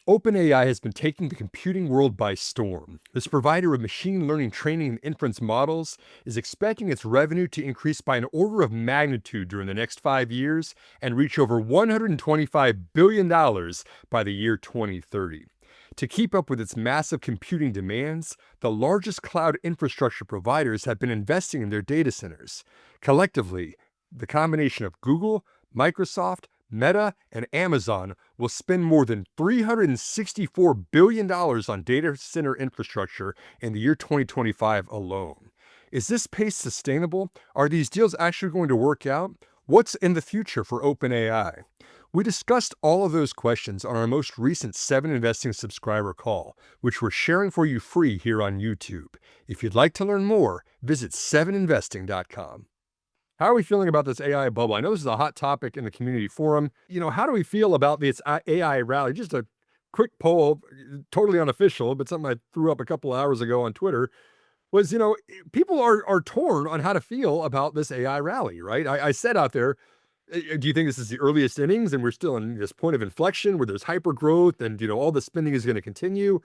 OpenAI has been taking the computing world by storm. This provider of machine learning training and inference models is expecting its revenue to increase by an order of magnitude during the next 5 years and reach over $125 billion by the year 2030. To keep up with its massive computing demands, the largest cloud infrastructure providers have been investing in their data centers. Collectively, the combination of Google, Microsoft, Meta, and Amazon will spend more than $364 billion on data center infrastructure in the year 2025 alone. Is this pace sustainable? Are these deals actually going to work out? What's in the future for OpenAI? We discussed all of those questions on our most recent 7 Investing subscriber call, which we're sharing for you free here on YouTube. If you'd like to learn more, visit 7investing.com. How are we feeling about this AI bubble? I know this is a hot topic in the community forum. How do we feel about this AI rally? Just a quick poll, totally unofficial, but something I threw up a couple hours ago on Twitter was, people are torn on how to feel about this AI rally, right? I said out there, do you think this is the earliest innings and we're still in this point of inflection where there's hyper growth and, all the spending is going to continue?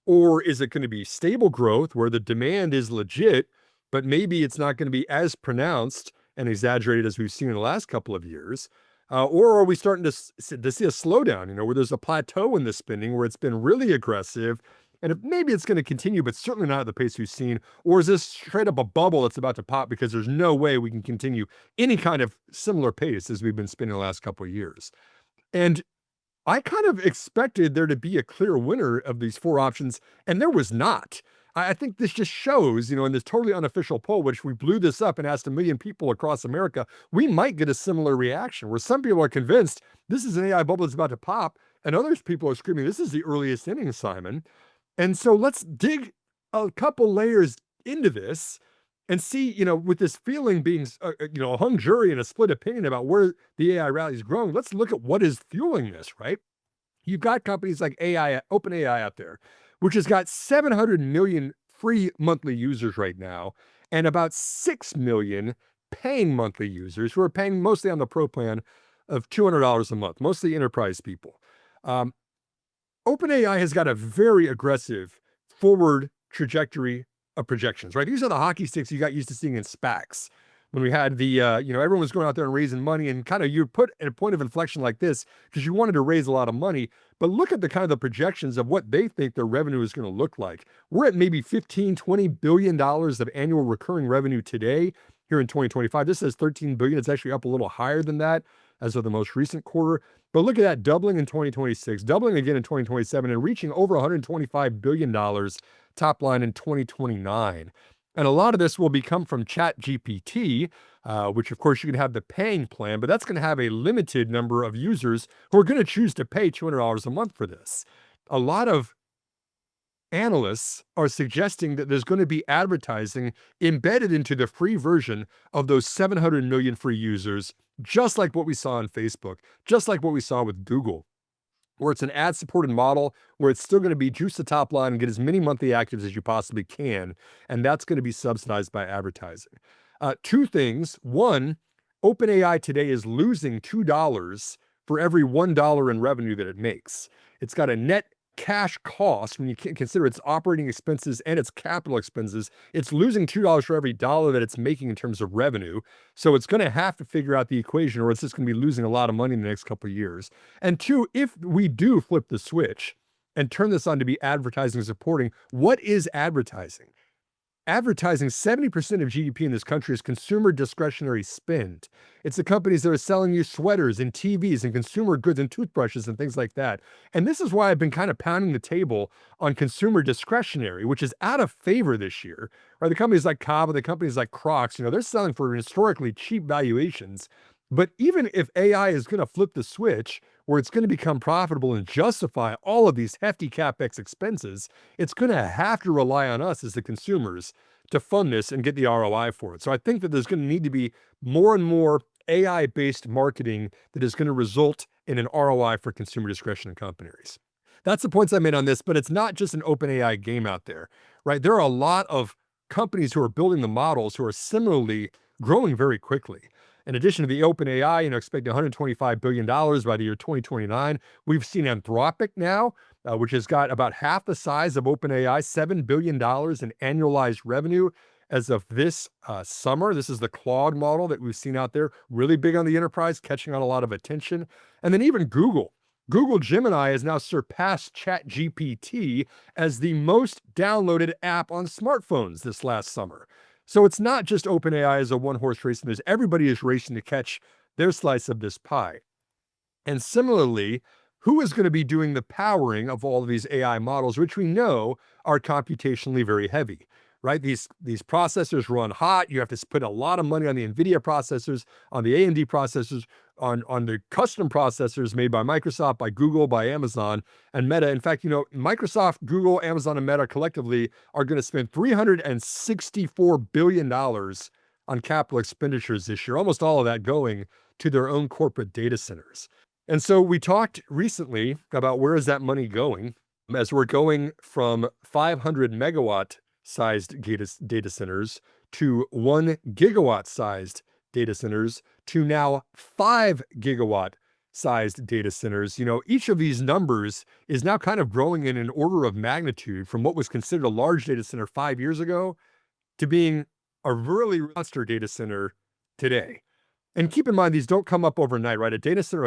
Or is it going to be stable growth where the demand is legit, but maybe it's not going to be as pronounced and exaggerated as we've seen in the last couple of years? Or are we starting to see a slowdown, where there's a plateau in the spending where it's been really aggressive and maybe it's going to continue, but certainly not at the pace we've seen? Or is this straight up a bubble that's about to pop because there's no way we can continue any kind of similar pace as we've been spending the last couple of years? And I kind of expected there to be a clear winner of these 4 options, and there was not. I think this just shows, in this totally unofficial poll, which we blew this up and asked 1 million people across America, we might get a similar reaction where some people are convinced this is an AI bubble that's about to pop, and others people are screaming, this is the earliest inning, Simon. And so let's dig a couple layers into this and see, with this feeling being, a hung jury and a split opinion about where the AI rally is growing. Let's look at what is fueling this, right? You've got companies like OpenAI out there, which has got 700 million free monthly users right now, and about 6 million paying monthly users who are paying mostly on the pro plan of $200 a month, mostly enterprise people. OpenAI has got a very aggressive forward trajectory of projections, right? These are the hockey sticks you got used to seeing in SPACs when we had the, everyone was going out there and raising money, and kind of you put at a point of inflection like this because you wanted to raise a lot of money. But look at the kind of the projections of what they think their revenue is going to look like. We're at maybe $15-20 billion of annual recurring revenue today here in 2025. This says 13 billion. It's actually up a little higher than that as of the most recent quarter. But look at that, doubling in 2026, doubling again in 2027, and reaching over $125 billion top line in 2029. And a lot of this will become from ChatGPT, which of course you can have the paying plan, but that's going to have a limited number of users who are going to choose to pay $200 a month for this. A lot of analysts are suggesting that there's going to be advertising embedded into the free version of those 700 million free users, just like what we saw on Facebook, just like what we saw with Google, where it's an ad-supported model, where it's still going to be juice the top line and get as many monthly actives as you possibly can, and that's going to be subsidized by advertising. 2 things. One, OpenAI today is losing $2 for every $1 in revenue that it makes. It's got a net cash cost when you consider its operating expenses and its capital expenses. It's losing $2 for every dollar that it's making in terms of revenue. So it's going to have to figure out the equation, or it's just going to be losing a lot of money in the next couple of years. And 2, if we do flip the switch and turn this on to be advertising supporting, what is advertising? Advertising, 70% of GDP in this country is consumer discretionary spend. It's the companies that are selling you sweaters and TVs and consumer goods and toothbrushes and things like that. And this is why I've been kind of pounding the table on consumer discretionary, which is out of favor this year. Right? The companies like Kava, the companies like Crocs, they're selling for historically cheap valuations. But even if AI is going to flip the switch, where it's going to become profitable and justify all of these hefty CapEx expenses, it's going to have to rely on us as the consumers to fund this and get the ROI for it. So I think that there's going to need to be more and more AI-based marketing that is going to result in an ROI for consumer discretionary companies. That's the points I made on this, but it's not just an OpenAI game out there, right? There are a lot of companies who are building the models who are similarly growing very quickly. In addition to the OpenAI, expecting $125 billion by the year 2029, we've seen Anthropic now which has got about half the size of OpenAI, $7 billion in annualized revenue as of this summer. This is the Claude model that we've seen out there, really big on the enterprise, catching on a lot of attention. And then even Google Gemini has now surpassed ChatGPT as the most downloaded app on smartphones this last summer. So it's not just OpenAI as a one-horse race, and there's everybody is racing to catch their slice of this pie. And similarly, who is going to be doing the powering of all of these AI models, which we know are computationally very heavy, right? These processors run hot. You have to put a lot of money on the NVIDIA processors, on the AMD processors, on the custom processors made by Microsoft, by Google, by Amazon, and Meta. In fact, Microsoft, Google, Amazon, and Meta collectively are going to spend $364 billion on capital expenditures this year, almost all of that going to their own corporate data centers. And so we talked recently about where is that money going as we're going from 500 megawatt sized data centers to 1 gigawatt sized data centers to now 5 gigawatt sized data centers. Each of these numbers is now kind of growing in an order of magnitude from what was considered a large data center 5 years ago to being a really monster data center today. And keep in mind, these don't come up overnight, right? A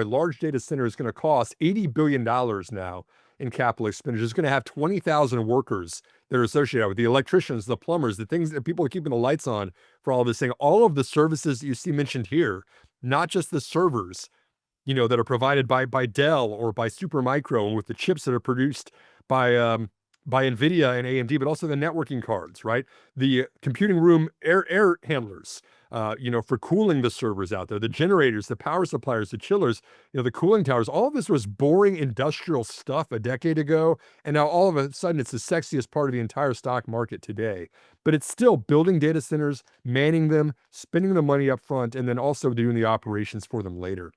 large data center is going to cost $80 billion now in capital expenditures. It's going to have 20,000 workers that are associated with the electricians, the plumbers, the things that people are keeping the lights on for all this thing. All of the services that you see mentioned here, not just the servers, that are provided by Dell or by Supermicro and with the chips that are produced by NVIDIA and AMD, but also the networking cards, right? The computing room air handlers, for cooling the servers out there, the generators, the power suppliers, the chillers, the cooling towers. All of this was boring industrial stuff a decade ago. And now all of a sudden it's the sexiest part of the entire stock market today. But it's still building data centers, manning them, spending the money up front, and then also doing the operations for them later.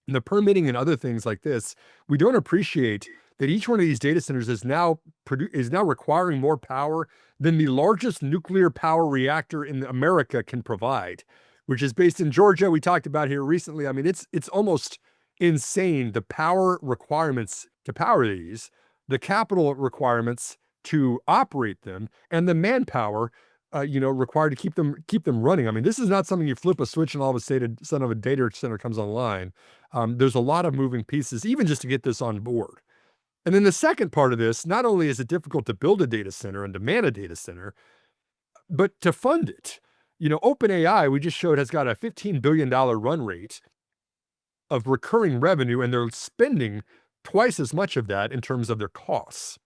And the permitting and other things like this, we don't appreciate that each one of these data centers is now requiring more power than the largest nuclear power reactor in America can provide, which is based in Georgia. We talked about here recently. I mean, it's almost insane, the power requirements to power these, the capital requirements to operate them, and the manpower required to keep them running. I mean, this is not something you flip a switch and all of a sudden a data center comes online. There's a lot of moving pieces, even just to get this on board. And then the second part of this, not only is it difficult to build a data center and to man a data center, but to fund it. OpenAI, we just showed, has got a $15 billion run rate of recurring revenue, and they're spending twice as much of that in terms of their costs.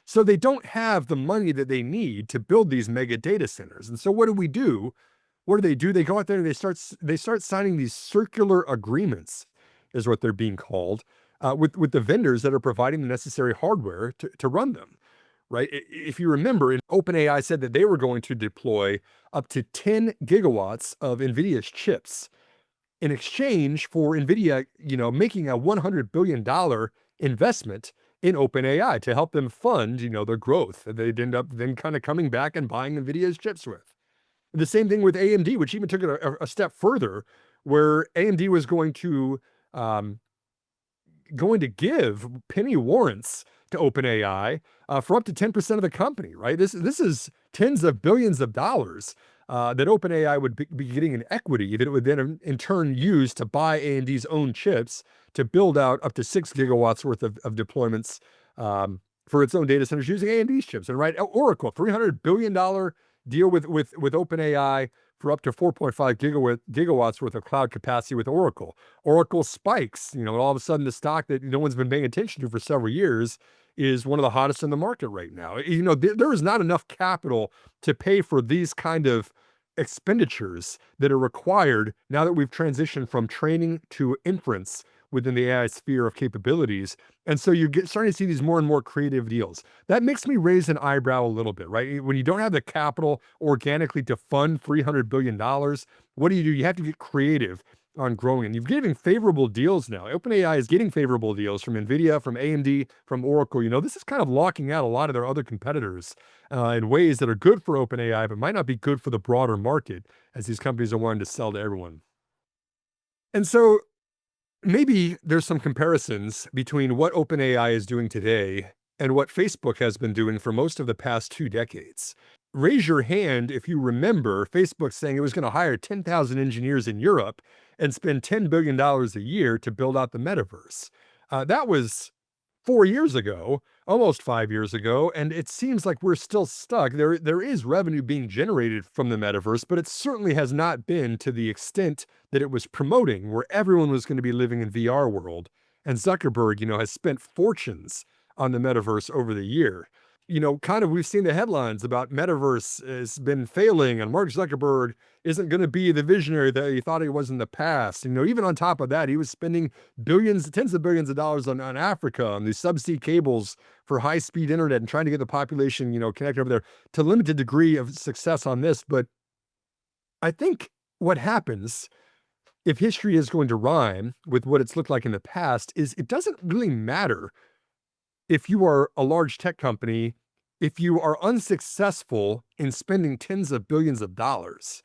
So they don't have the money that they need to build these mega data centers. And so what do we do? What do? They go out there and they start signing these circular agreements, is what they're being called, with the vendors that are providing the necessary hardware to run them, right? If you remember, OpenAI said that they were going to deploy up to 10 gigawatts of NVIDIA's chips in exchange for NVIDIA, making a $100 billion investment in OpenAI to help them fund, their growth that they'd end up then kind of coming back and buying NVIDIA's chips with. The same thing with AMD, which even took it a step further, where AMD was going to give penny warrants to OpenAI for up to 10% of the company, right? This is tens of billions of dollars that OpenAI would be getting in equity that it would then in turn use to buy AMD's own chips to build out up to 6 gigawatts worth of deployments for its own data centers using AMD's chips. And right, Oracle, $300 billion deal with OpenAI for up to 4.5 gigawatts worth of cloud capacity with Oracle. Oracle spikes, all of a sudden the stock that no one's been paying attention to for several years is one of the hottest in the market right now. There is not enough capital to pay for these kind of expenditures that are required now that we've transitioned from training to inference within the AI sphere of capabilities. And so you're starting to see these more and more creative deals. That makes me raise an eyebrow a little bit, right? When you don't have the capital organically to fund $300 billion, what do? You have to get creative on growing. And you're getting favorable deals now. OpenAI is getting favorable deals from NVIDIA, from AMD, from Oracle. This is kind of locking out a lot of their other competitors in ways that are good for OpenAI, but might not be good for the broader market as these companies are wanting to sell to everyone. And so Maybe there's some comparisons between what OpenAI is doing today and what Facebook has been doing for most of the past 2 decades. Raise your hand if you remember Facebook saying it was going to hire 10,000 engineers in Europe and spend $10 billion a year to build out the metaverse. That was 4 years ago, almost 5 years ago, and it seems like we're still stuck. There is revenue being generated from the metaverse, but it certainly has not been to the extent that it was promoting, where everyone was going to be living in VR world. And Zuckerberg, has spent fortunes on the metaverse over the year. Kind of we've seen the headlines about metaverse has been failing, and Mark Zuckerberg isn't going to be the visionary that he thought he was in the past. Even on top of that, he was spending billions, tens of billions of dollars on Africa, on these subsea cables for high-speed internet and trying to get the population, connected over there to a limited degree of success on this. But I think what happens if history is going to rhyme with what it's looked like in the past is it doesn't really matter if you are a large tech company, if you are unsuccessful in spending tens of billions of dollars.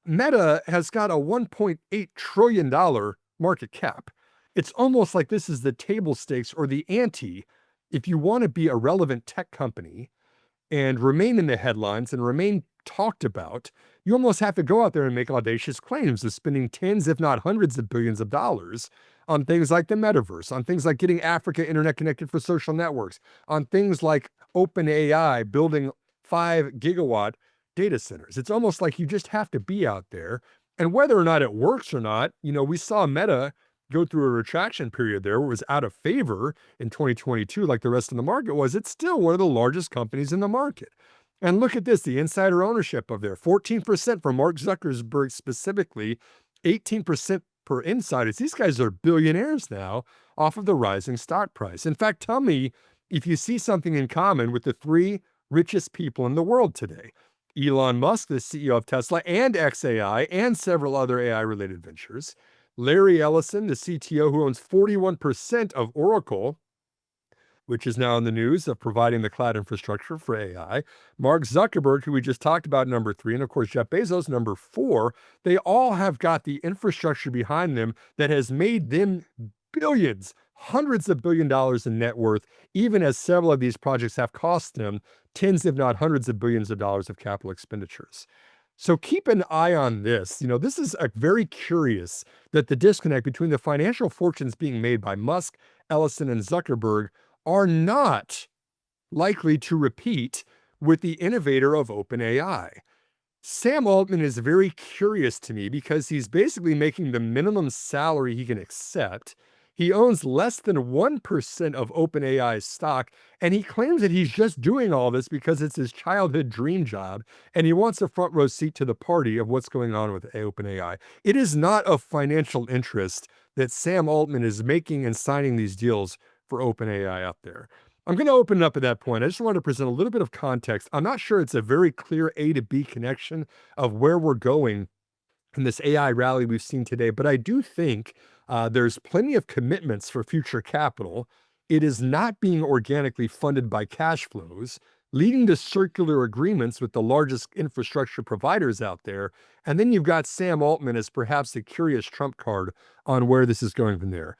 Meta has got a $1.8 trillion market cap. It's almost like this is the table stakes or the ante. If you want to be a relevant tech company and remain in the headlines and remain talked about, you almost have to go out there and make audacious claims of spending tens, if not hundreds of billions of dollars on things like the metaverse, on things like getting Africa internet connected for social networks, on things like OpenAI building 5 gigawatt data centers. It's almost like you just have to be out there. And whether or not it works or not, we saw Meta go through a retraction period there where it was out of favor in 2022, like the rest of the market was. It's still one of the largest companies in the market. And look at this, the insider ownership of there, 14% for Mark Zuckerberg specifically, 18% per insiders. These guys are billionaires now off of the rising stock price. In fact, tell me if you see something in common with the three richest people in the world today. Elon Musk, the CEO of Tesla and XAI and several other AI-related ventures. Larry Ellison, the CTO who owns 41% of Oracle, which is now in the news of providing the cloud infrastructure for AI. Mark Zuckerberg, who we just talked about, number 3, and of course, Jeff Bezos, number 4, they all have got the infrastructure behind them that has made them billions, hundreds of billion dollars in net worth, even as several of these projects have cost them tens, if not hundreds of billions of dollars of capital expenditures. So keep an eye on this. This is very curious that the disconnect between the financial fortunes being made by Musk, Ellison, and Zuckerberg are not likely to repeat with the innovator of OpenAI. Sam Altman is very curious to me because he's basically making the minimum salary he can accept. He owns less than 1% of OpenAI's stock, and he claims that he's just doing all this because it's his childhood dream job, and he wants a front row seat to the party of what's going on with OpenAI. It is not of financial interest that Sam Altman is making and signing these deals for OpenAI up there. I'm going to open it up at that point. I just want to present a little bit of context. I'm not sure it's a very clear A to B connection of where we're going in this AI rally we've seen today, but I do think there's plenty of commitments for future capital. It is not being organically funded by cash flows, leading to circular agreements with the largest infrastructure providers out there. And then you've got Sam Altman as perhaps the curious trump card on where this is going from there.